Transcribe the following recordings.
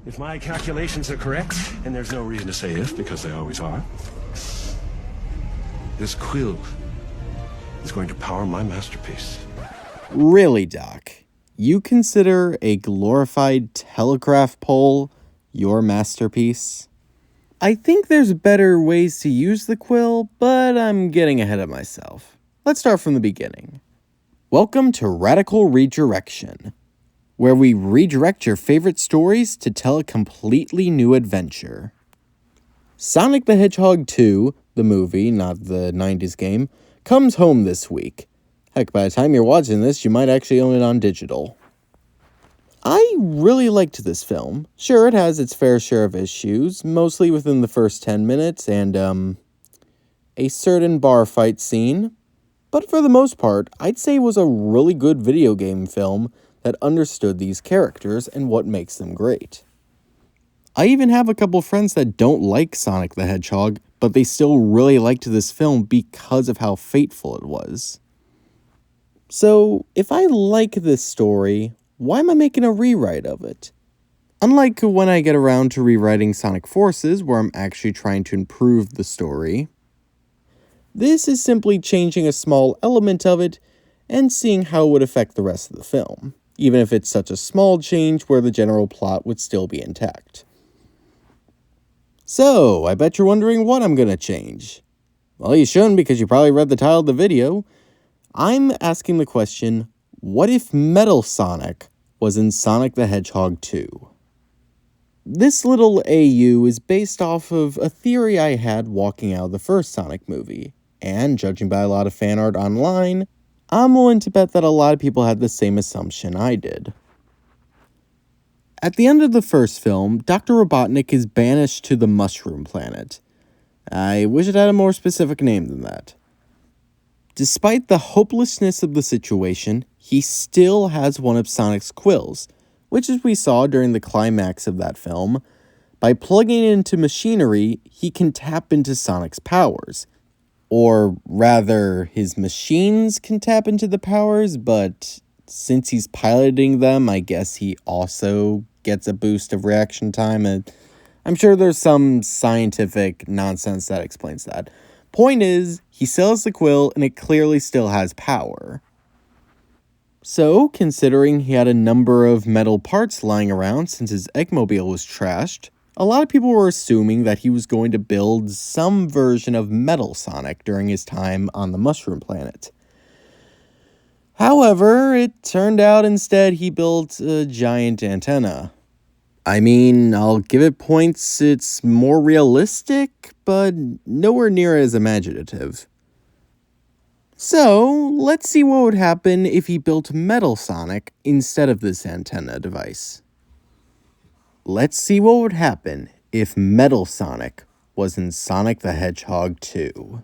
If my calculations are correct, and there's no reason to say if, because they always are, this quill is going to power my masterpiece. Really, Doc? You consider a glorified telegraph pole your masterpiece? I think there's better ways to use the quill, but I'm getting ahead of myself. Let's start from the beginning. Welcome to Radical Redirection, where we redirect your favorite stories to tell a completely new adventure. Sonic the Hedgehog 2, the movie, not the 90s game, comes home this week. Heck, by the time you're watching this, you might actually own it on digital. I really liked this film. Sure, it has its fair share of issues, mostly within the first 10 minutes and, a certain bar fight scene. But for the most part, I'd say it was a really good video game film that understood these characters and what makes them great. I even have a couple friends that don't like Sonic the Hedgehog, but they still really liked this film because of how fateful it was. So, if I like this story, why am I making a rewrite of it? Unlike when I get around to rewriting Sonic Forces, where I'm actually trying to improve the story, this is simply changing a small element of it and seeing how it would affect the rest of the film, even if it's such a small change where the general plot would still be intact. So, I bet you're wondering what I'm gonna change. Well, you shouldn't, because you probably read the title of the video. I'm asking the question, what if Metal Sonic was in Sonic the Hedgehog 2? This little AU is based off of a theory I had walking out of the first Sonic movie, and judging by a lot of fan art online, I'm willing to bet that a lot of people had the same assumption I did. At the end of the first film, Dr. Robotnik is banished to the Mushroom Planet. I wish it had a more specific name than that. Despite the hopelessness of the situation, he still has one of Sonic's quills, which, as we saw during the climax of that film, by plugging it into machinery, he can tap into Sonic's powers. Or rather, his machines can tap into the powers, but since he's piloting them, I guess he also gets a boost of reaction time, and I'm sure there's some scientific nonsense that explains that. Point is, he still has the quill, and it clearly still has power. So, considering he had a number of metal parts lying around since his Eggmobile was trashed, a lot of people were assuming that he was going to build some version of Metal Sonic during his time on the Mushroom Planet. However, it turned out instead he built a giant antenna. I mean, I'll give it points, it's more realistic, but nowhere near as imaginative. So, let's see what would happen if he built Metal Sonic instead of this antenna device. Let's see what would happen if Metal Sonic was in Sonic the Hedgehog 2.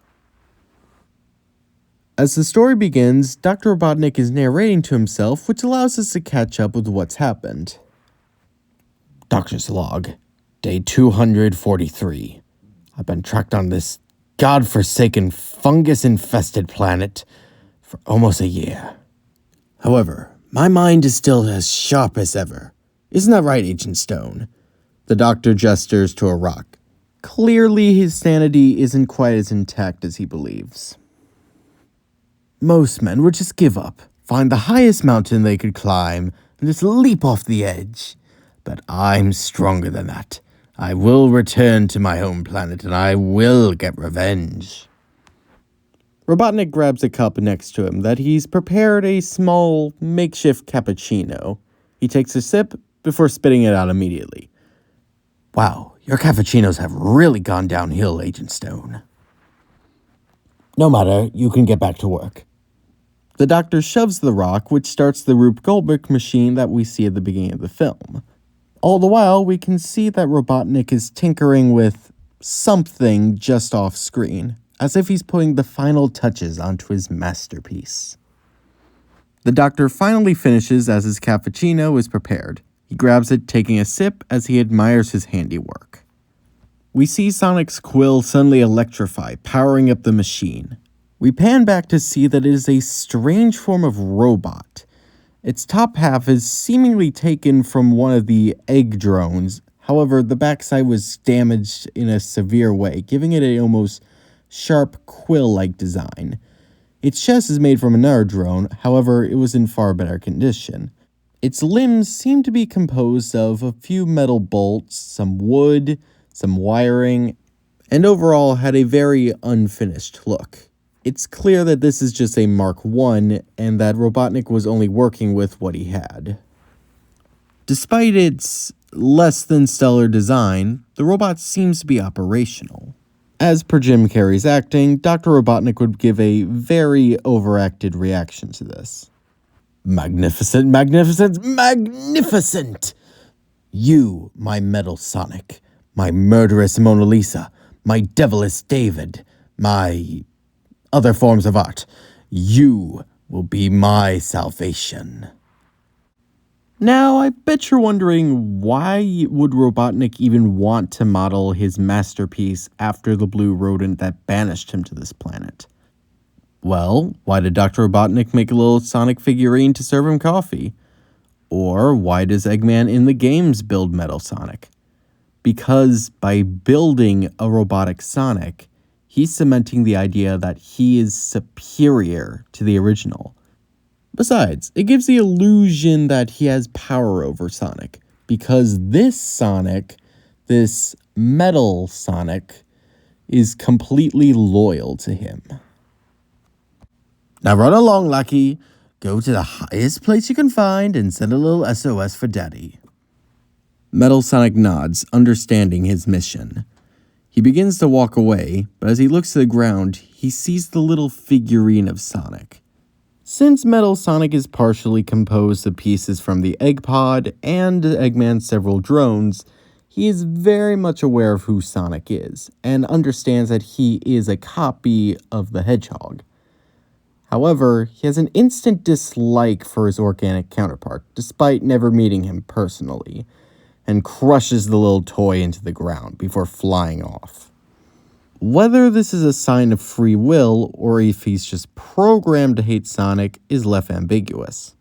As the story begins, Dr. Robotnik is narrating to himself, which allows us to catch up with what's happened. Doctor's log, day 243. I've been tracked on this godforsaken fungus-infested planet for almost a year. However, my mind is still as sharp as ever. Isn't that right, Agent Stone? The doctor gestures to a rock. Clearly, his sanity isn't quite as intact as he believes. Most men would just give up, find the highest mountain they could climb, and just leap off the edge. But I'm stronger than that. I will return to my home planet, and I will get revenge. Robotnik grabs a cup next to him that he's prepared a small, makeshift cappuccino. He takes a sip before spitting it out immediately. Wow, your cappuccinos have really gone downhill, Agent Stone. No matter, you can get back to work. The doctor shoves the rock, which starts the Rube Goldberg machine that we see at the beginning of the film. All the while, we can see that Robotnik is tinkering with something just off screen, as if he's putting the final touches onto his masterpiece. The doctor finally finishes as his cappuccino is prepared. He grabs it, taking a sip as he admires his handiwork. We see Sonic's quill suddenly electrify, powering up the machine. We pan back to see that it is a strange form of robot. Its top half is seemingly taken from one of the egg drones, However, the backside was damaged in a severe way, giving it an almost sharp quill-like design. Its chest is made from another drone, however, it was in far better condition. Its limbs seemed to be composed of a few metal bolts, some wood, some wiring, and overall had a very unfinished look. It's clear that this is just a Mark I and that Robotnik was only working with what he had. Despite its less than stellar design, the robot seems to be operational. As per Jim Carrey's acting, Dr. Robotnik would give a very overacted reaction to this. Magnificent, magnificent, magnificent! You, my metal Sonic, my murderous Mona Lisa, my devilish David, my other forms of art, you will be my salvation. Now, I bet you're wondering, why would Robotnik even want to model his masterpiece after the blue rodent that banished him to this planet? Well, why did Dr. Robotnik make a little Sonic figurine to serve him coffee? Or why does Eggman in the games build Metal Sonic? Because by building a robotic Sonic, he's cementing the idea that he is superior to the original. Besides, it gives the illusion that he has power over Sonic, because this Sonic, this metal Sonic, is completely loyal to him. Now run along, Lucky. Go to the highest place you can find and send a little SOS for Daddy. Metal Sonic nods, understanding his mission. He begins to walk away, but as he looks to the ground, he sees the little figurine of Sonic. Since Metal Sonic is partially composed of pieces from the Egg Pod and Eggman's several drones, he is very much aware of who Sonic is, and understands that he is a copy of the Hedgehog. However, he has an instant dislike for his organic counterpart, despite never meeting him personally, and crushes the little toy into the ground before flying off. Whether this is a sign of free will, or if he's just programmed to hate Sonic, is left ambiguous.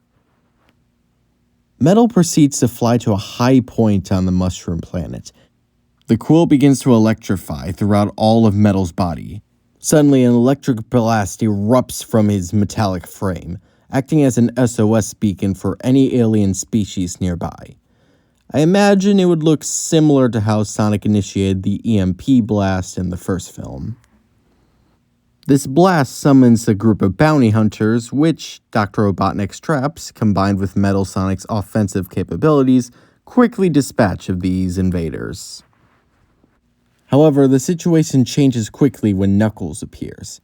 Metal proceeds to fly to a high point on the Mushroom Planet. The quill begins to electrify throughout all of Metal's body. Suddenly, an electric blast erupts from his metallic frame, acting as an SOS beacon for any alien species nearby. I imagine it would look similar to how Sonic initiated the EMP blast in the first film. This blast summons a group of bounty hunters, which Dr. Robotnik's traps, combined with Metal Sonic's offensive capabilities, quickly dispatch of these invaders. However, the situation changes quickly when Knuckles appears.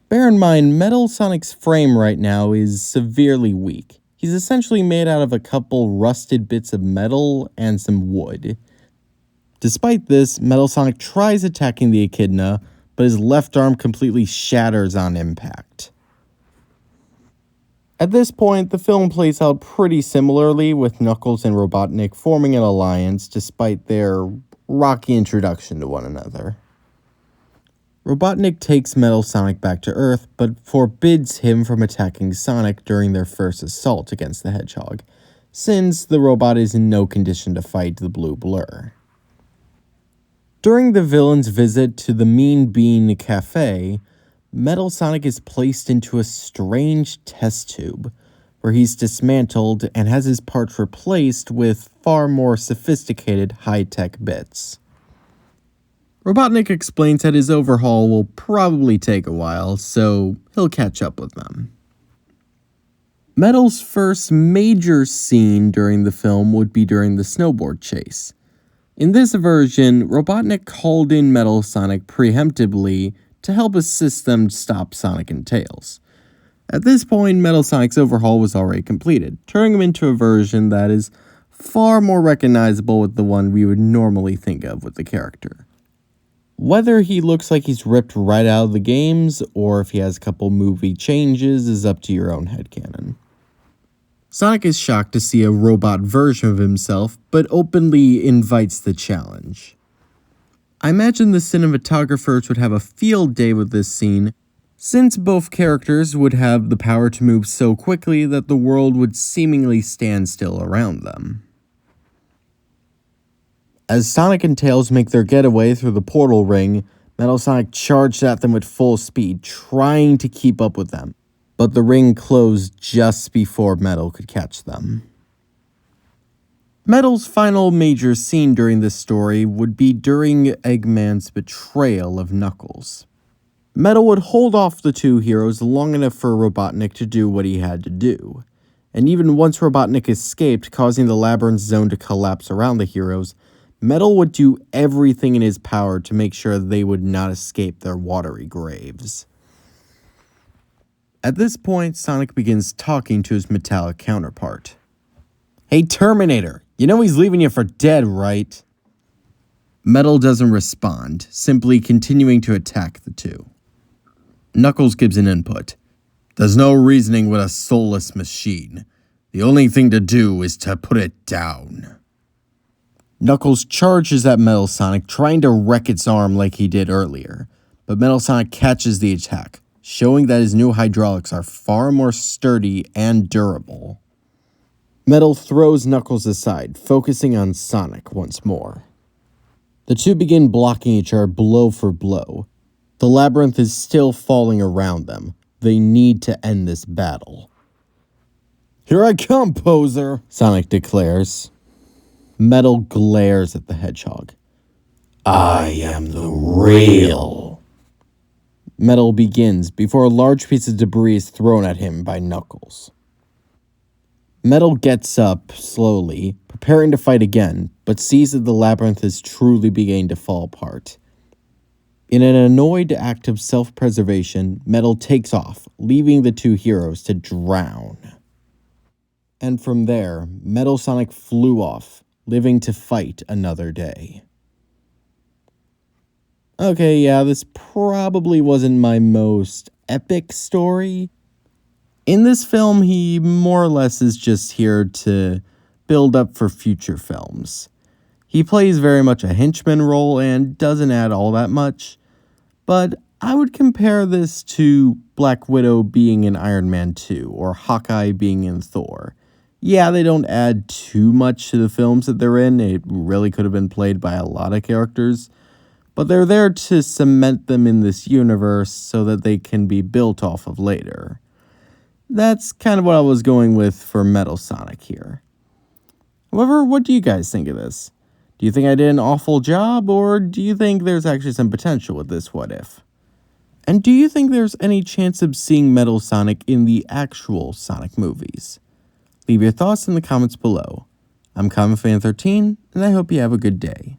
Bear in mind, Metal Sonic's frame right now is severely weak. He's essentially made out of a couple rusted bits of metal and some wood. Despite this, Metal Sonic tries attacking the Echidna, but his left arm completely shatters on impact. At this point, the film plays out pretty similarly, with Knuckles and Robotnik forming an alliance despite their rocky introduction to one another. Robotnik takes Metal Sonic back to Earth, but forbids him from attacking Sonic during their first assault against the Hedgehog, since the robot is in no condition to fight the Blue Blur. During the villain's visit to the Mean Bean Cafe, Metal Sonic is placed into a strange test tube, where he's dismantled and has his parts replaced with far more sophisticated high-tech bits. Robotnik explains that his overhaul will probably take a while, so he'll catch up with them. Metal's first major scene during the film would be during the snowboard chase. In this version, Robotnik called in Metal Sonic preemptively to help assist them stop Sonic and Tails. At this point, Metal Sonic's overhaul was already completed, turning him into a version that is far more recognizable with the one we would normally think of with the character. Whether he looks like he's ripped right out of the games, or if he has a couple movie changes, is up to your own headcanon. Sonic is shocked to see a robot version of himself, but openly invites the challenge. I imagine the cinematographers would have a field day with this scene, since both characters would have the power to move so quickly that the world would seemingly stand still around them. As Sonic and Tails make their getaway through the portal ring, Metal Sonic charged at them with full speed, trying to keep up with them. But the ring closed just before Metal could catch them. Metal's final major scene during this story would be during Eggman's betrayal of Knuckles. Metal would hold off the two heroes long enough for Robotnik to do what he had to do. And even once Robotnik escaped, causing the Labyrinth Zone to collapse around the heroes, Metal would do everything in his power to make sure they would not escape their watery graves. At this point, Sonic begins talking to his metallic counterpart. "Hey Terminator, you know he's leaving you for dead, right?" Metal doesn't respond, simply continuing to attack the two. Knuckles gives an input. "There's no reasoning with a soulless machine. The only thing to do is to put it down." Knuckles charges at Metal Sonic, trying to wreck its arm like he did earlier, but Metal Sonic catches the attack, showing that his new hydraulics are far more sturdy and durable. Metal throws Knuckles aside, focusing on Sonic once more. The two begin blocking each other blow for blow. The labyrinth is still falling around them. They need to end this battle. "Here I come, poser," Sonic declares. Metal glares at the Hedgehog. "I am the real." Metal begins before a large piece of debris is thrown at him by Knuckles. Metal gets up slowly, preparing to fight again, but sees that the labyrinth is truly beginning to fall apart. In an annoyed act of self-preservation, Metal takes off, leaving the two heroes to drown. And from there, Metal Sonic flew off, living to fight another day. Okay, yeah, this probably wasn't my most epic story. In this film, he more or less is just here to build up for future films. He plays very much a henchman role and doesn't add all that much, but I would compare this to Black Widow being in Iron Man 2 or Hawkeye being in Thor. Yeah, they don't add too much to the films that they're in. It really could have been played by a lot of characters, but they're there to cement them in this universe so that they can be built off of later. That's kind of what I was going with for Metal Sonic here. However, what do you guys think of this? Do you think I did an awful job, or do you think there's actually some potential with this what if? And do you think there's any chance of seeing Metal Sonic in the actual Sonic movies? Leave your thoughts in the comments below. I'm CommonFan13, and I hope you have a good day.